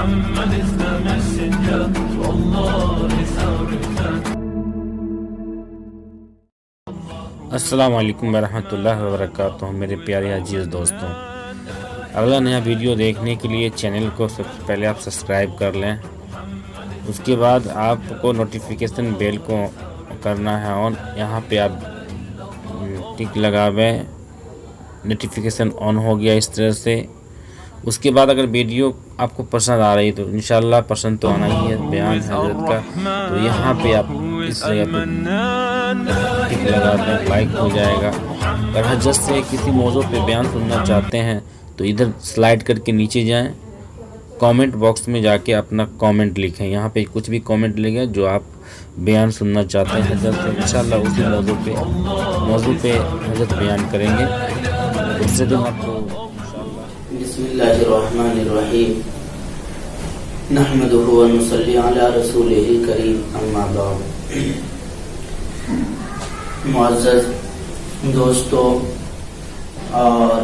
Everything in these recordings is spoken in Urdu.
Muhammad is the messenger. Allah is our return. السلام علیکم ورحمۃ اللہ وبرکاتہ میرے پیارے عزیز دوستوں، اگلا نیا ویڈیو دیکھنے کے لیے چینل کو سب سے پہلے آپ سبسکرائب کر لیں، اس کے بعد آپ کو نوٹیفیکیشن بیل کو کرنا ہے اور یہاں پہ آپ ٹک لگاویں، نوٹیفیکیشن آن ہو گیا اس طرح سے۔ اس کے بعد اگر ویڈیو آپ کو پسند آ رہی تو انشاءاللہ پسند تو آنا ہی ہے بیان حضرت کا، تو یہاں پہ آپ اس جگہ پہ ٹک لگا دیں، لائک ہو جائے گا۔ اگر حضرت سے کسی موضوع پہ بیان سننا چاہتے ہیں تو ادھر سلائڈ کر کے نیچے جائیں، کامنٹ باکس میں جا کے اپنا کامنٹ لکھیں، یہاں پہ کچھ بھی کامنٹ لکھیں جو آپ بیان سننا چاہتے ہیں حضرت سے، انشاءاللہ اسی موضوع پہ حضرت بیان کریں گے۔ اس سے دن آپ کو بسم اللہ الرحمن الرحیم نحمده ونصلی علی رسولہ الکریم اما بعد۔ معزز دوستوں اور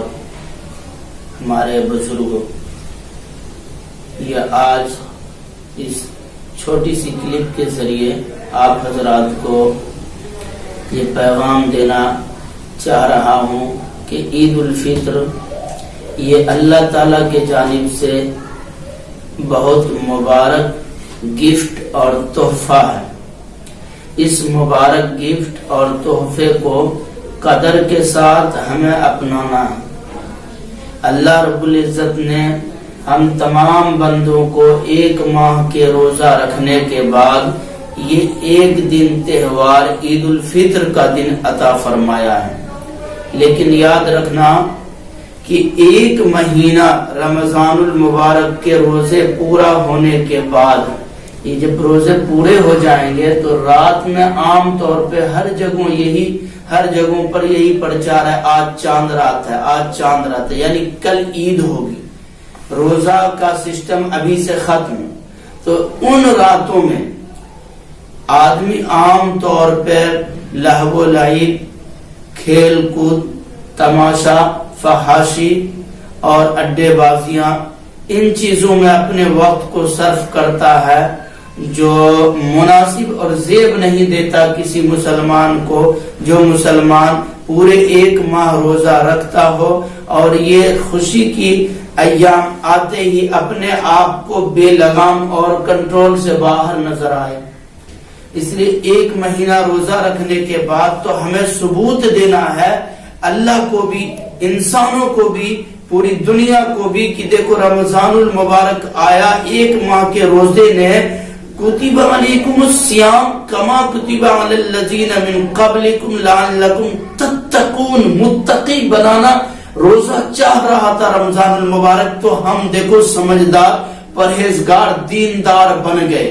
ہمارے بزرگوں، یہ آج اس چھوٹی سی کلپ کے ذریعے آپ حضرات کو یہ پیغام دینا چاہ رہا ہوں کہ عید الفطر یہ اللہ تعالیٰ کے جانب سے بہت مبارک گفٹ اور تحفہ ہے۔ اس مبارک گفٹ اور تحفے کو قدر کے ساتھ ہمیں اپنانا ہے۔ اللہ رب العزت نے ہم تمام بندوں کو ایک ماہ کے روزہ رکھنے کے بعد یہ ایک دن تہوار عید الفطر کا دن عطا فرمایا ہے، لیکن یاد رکھنا کہ ایک مہینہ رمضان المبارک کے روزے پورا ہونے کے بعد، یہ جب روزے پورے ہو جائیں گے تو رات میں عام طور پہ ہر جگہوں پر یہی پرچار ہے، آج چاند رات ہے، آج چاند رات ہے، یعنی کل عید ہوگی۔ روزہ کا سسٹم ابھی سے ختم، تو ان راتوں میں آدمی عام طور پر لہو و لعب، کھیل کود، تماشا، فحاشی اور اڈے بازیاں، ان چیزوں میں اپنے وقت کو صرف کرتا ہے جو مناسب اور زیب نہیں دیتا کسی مسلمان کو، جو مسلمان پورے ایک ماہ روزہ رکھتا ہو اور یہ خوشی کی ایام آتے ہی اپنے آپ کو بے لگام اور کنٹرول سے باہر نظر آئے۔ اس لیے ایک مہینہ روزہ رکھنے کے بعد تو ہمیں ثبوت دینا ہے اللہ کو بھی، انسانوں کو بھی، پوری دنیا کو بھی، کہ دیکھو رمضان المبارک آیا، ایک ماہ کے روزے نے کتب علیکم الصیام کما کتب علی الذین من قبلکم لعلکم تتقون، متقی بنانا روزہ چاہ رہا تھا رمضان المبارک، تو ہم دیکھو سمجھدار، پرہیزگار، دیندار بن گئے۔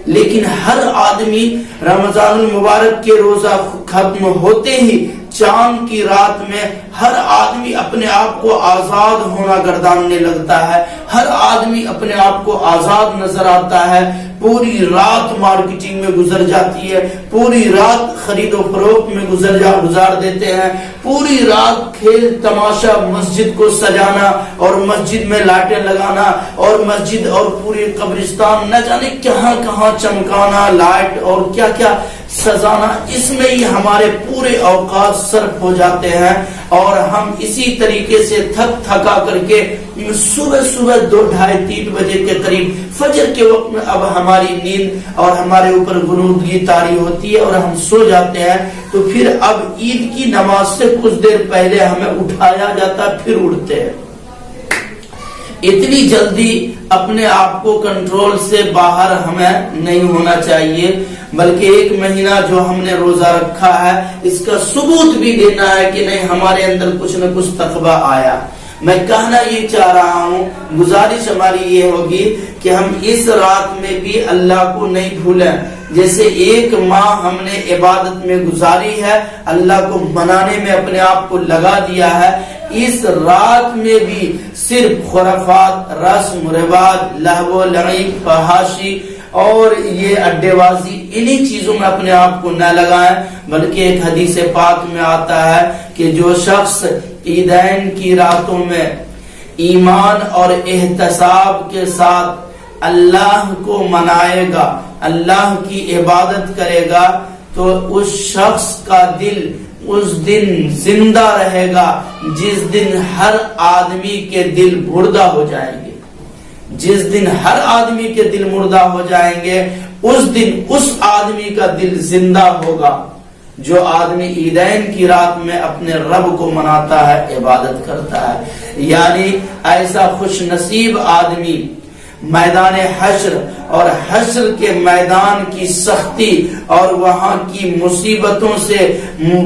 لیکن ہر آدمی رمضان المبارک کے روزہ ختم ہوتے ہی چاند کی رات میں ہر آدمی اپنے آپ کو آزاد ہونا گرداننے لگتا ہے، ہر آدمی اپنے آپ کو آزاد نظر آتا ہے۔ پوری رات مارکیٹنگ میں گزر جاتی ہے، پوری رات خرید و فروخت میں گزار دیتے ہیں، پوری رات کھیل تماشا، مسجد کو سجانا اور مسجد میں لائٹیں لگانا اور مسجد اور پوری قبرستان نہ جانے کہاں کہاں چمکانا، لائٹ اور کیا کیا سزانا، اس میں ہی ہمارے پورے اوقات صرف ہو جاتے ہیں، اور ہم اسی طریقے سے تھکا کر کے صبح 2-2:30-3 بجے کے قریب فجر کے وقت میں اب ہماری نیند اور ہمارے اوپر غنودگی طاری ہوتی ہے اور ہم سو جاتے ہیں۔ تو پھر اب عید کی نماز سے کچھ دیر پہلے ہمیں اٹھایا جاتا، پھر اٹھتے ہیں۔ اتنی جلدی اپنے آپ کو کنٹرول سے باہر ہمیں نہیں ہونا چاہیے، بلکہ ایک مہینہ جو ہم نے روزہ رکھا ہے اس کا ثبوت بھی دینا ہے کہ نہیں ہمارے اندر کچھ نہ کچھ تقویٰ آیا۔ میں کہنا یہ چاہ رہا ہوں، گزارش ہماری یہ ہوگی کہ ہم اس رات میں بھی اللہ کو نہیں بھولیں۔ جیسے ایک ماہ ہم نے عبادت میں گزاری ہے، اللہ کو منانے میں اپنے آپ کو لگا دیا ہے، اس رات میں بھی صرف خرافات، رسم رواج، لہو و لعب، فحاشی اور یہ اڈے بازی، انہی چیزوں میں اپنے آپ کو نہ لگائیں، بلکہ ایک حدیث پاک میں آتا ہے کہ جو شخص عیدین کی راتوں میں ایمان اور احتساب کے ساتھ اللہ کو منائے گا، اللہ کی عبادت کرے گا، تو اس شخص کا دل اس دن زندہ رہے گا جس دن ہر آدمی کے دل مردہ ہو جائیں گے۔ جس دن ہر آدمی کے دل مردہ ہو جائیں گے اس دن اس آدمی کا دل زندہ ہوگا جو آدمی عیدین کی رات میں اپنے رب کو مناتا ہے، عبادت کرتا ہے۔ یعنی ایسا خوش نصیب آدمی میدان حشر اور حشر کے میدان کی سختی اور وہاں کی مصیبتوں سے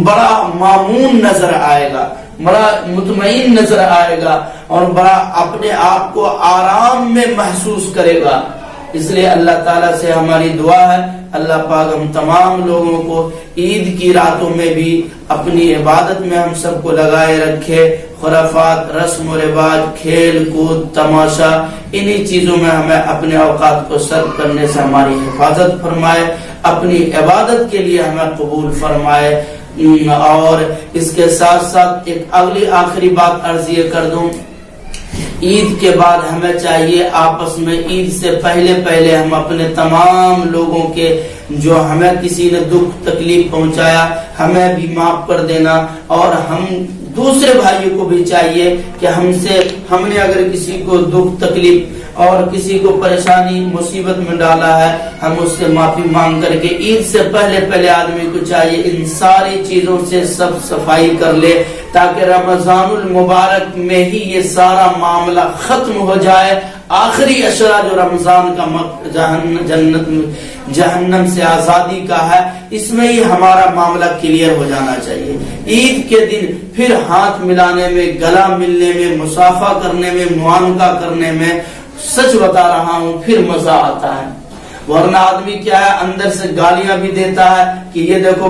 بڑا مامون نظر آئے گا، بڑا مطمئن نظر آئے گا اور بڑا اپنے آپ کو آرام میں محسوس کرے گا۔ اس لیے اللہ تعالیٰ سے ہماری دعا ہے، اللہ پاک ہم تمام لوگوں کو عید کی راتوں میں بھی اپنی عبادت میں ہم سب کو لگائے رکھے۔ خرافات، رسم و رواج، کھیل کود، تماشا، انہی چیزوں میں ہمیں اپنے اوقات کو صرف کرنے سے ہماری حفاظت فرمائے، اپنی عبادت کے لیے ہمیں قبول فرمائے۔ اور اس کے ساتھ ساتھ ایک اگلی آخری بات عرض یہ کر دوں، عید کے بعد ہمیں چاہیے آپس میں عید سے پہلے ہم اپنے تمام لوگوں کے جو ہمیں کسی نے دکھ تکلیف پہنچایا ہمیں بھی معاف کر دینا، اور ہم دوسرے بھائیوں کو بھی چاہیے کہ ہم نے اگر کسی کو دکھ تکلیف اور کسی کو پریشانی مصیبت میں ڈالا ہے ہم اس سے معافی مانگ کر کے عید سے پہلے آدمی کو چاہیے ان ساری چیزوں سے سب صفائی کر لے تاکہ رمضان المبارک میں ہی یہ سارا معاملہ ختم ہو جائے۔ آخری اشرا جو رمضان کا جہنم سے آزادی کا ہے اس میں ہی ہمارا معاملہ کلیئر ہو جانا چاہیے۔ عید کے دن پھر ہاتھ ملانے میں، گلا ملنے میں، مصافحہ کرنے میں، معانقہ کرنے میں سچ بتا رہا ہوں پھر مزہ آتا ہے، ورنہ آدمی کیا ہے اندر سے گالیاں بھی دیتا ہے کہ یہ دیکھو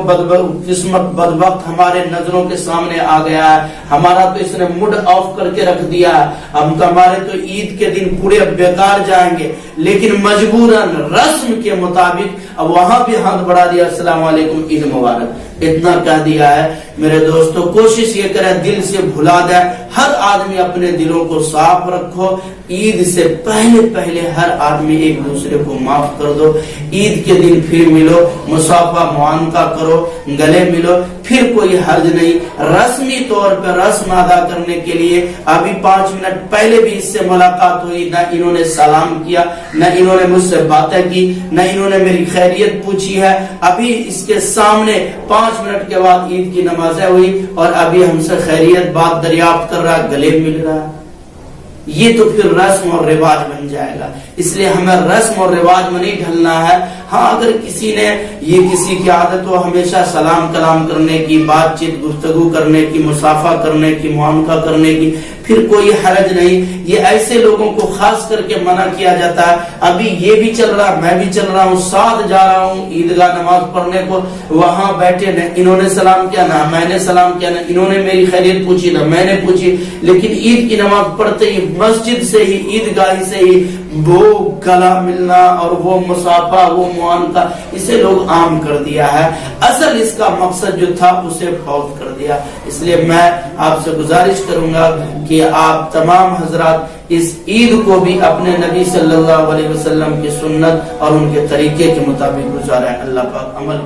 قسمت بدبخت ہمارے نظروں کے سامنے آ گیا ہے، ہمارا تو اس نے موڈ آف کر کے رکھ دیا ہے، ہمارے تو عید کے دن پورے بیکار جائیں گے، لیکن مجبوراً رسم کے مطابق اب وہاں بھی ہاتھ بڑھا دیا، السلام علیکم عید مبارک، اتنا کہہ دیا ہے۔ میرے دوستو کوشش یہ کرے دل سے بھلا دے، ہر آدمی اپنے دلوں کو صاف رکھو، عید سے پہلے ہر آدمی ایک دوسرے کو معاف کر دو، عید کے دن پھر ملو، مصافحہ معانقہ کرو، گلے ملو، پھر کوئی حرج نہیں۔ رسمی طور پر رسم ادا کرنے کے لیے ابھی 5 منٹ پہلے بھی اس سے ملاقات ہوئی، نہ انہوں نے سلام کیا، نہ انہوں نے مجھ سے باتیں کی، نہ انہوں نے میری خیریت پوچھی ہے، ابھی اس کے سامنے 5 منٹ کے بعد عید کی نمازیں ہوئی اور ابھی ہم سے خیریت بات دریافت کر رہا ہے، گلے مل رہا ہے۔ یہ تو پھر رسم اور رواج بن جائے گا، اس لیے ہمیں رسم اور رواج میں نہیں ڈھلنا ہے۔ ہاں اگر کسی نے یہ کسی کی عادت ہو ہمیشہ سلام کلام کرنے کی، بات چیت گفتگو کرنے کی، مصافحہ کرنے کی، معانقہ کرنے کی، پھر کوئی حرج نہیں، یہ ایسے لوگوں کو خاص کر کے منع کیا جاتا ہے۔ ابھی یہ بھی چل رہا، میں بھی چل رہا ہوں، ساتھ جا رہا ہوں عیدگاہ نماز پڑھنے کو، وہاں بیٹھے نہ انہوں نے سلام کیا نہ میں نے سلام کیا، نہ انہوں نے میری خیریت پوچھی نہ میں نے پوچھی، لیکن عید کی نماز پڑھتے ہی مسجد سے ہی عیدگاہ سے ہی وہ گلا ملنا اور وہ مصافحہ، وہ معانقہ، اسے لوگ عام کر دیا ہے۔ اصل اس کا مقصد جو تھا اسے فوت کر دیا۔ اس لیے میں آپ سے گزارش کروں گا کہ آپ تمام حضرات اس عید کو بھی اپنے نبی صلی اللہ علیہ وسلم کی سنت اور ان کے طریقے کے مطابق گزاریں۔ اللہ پاک عمل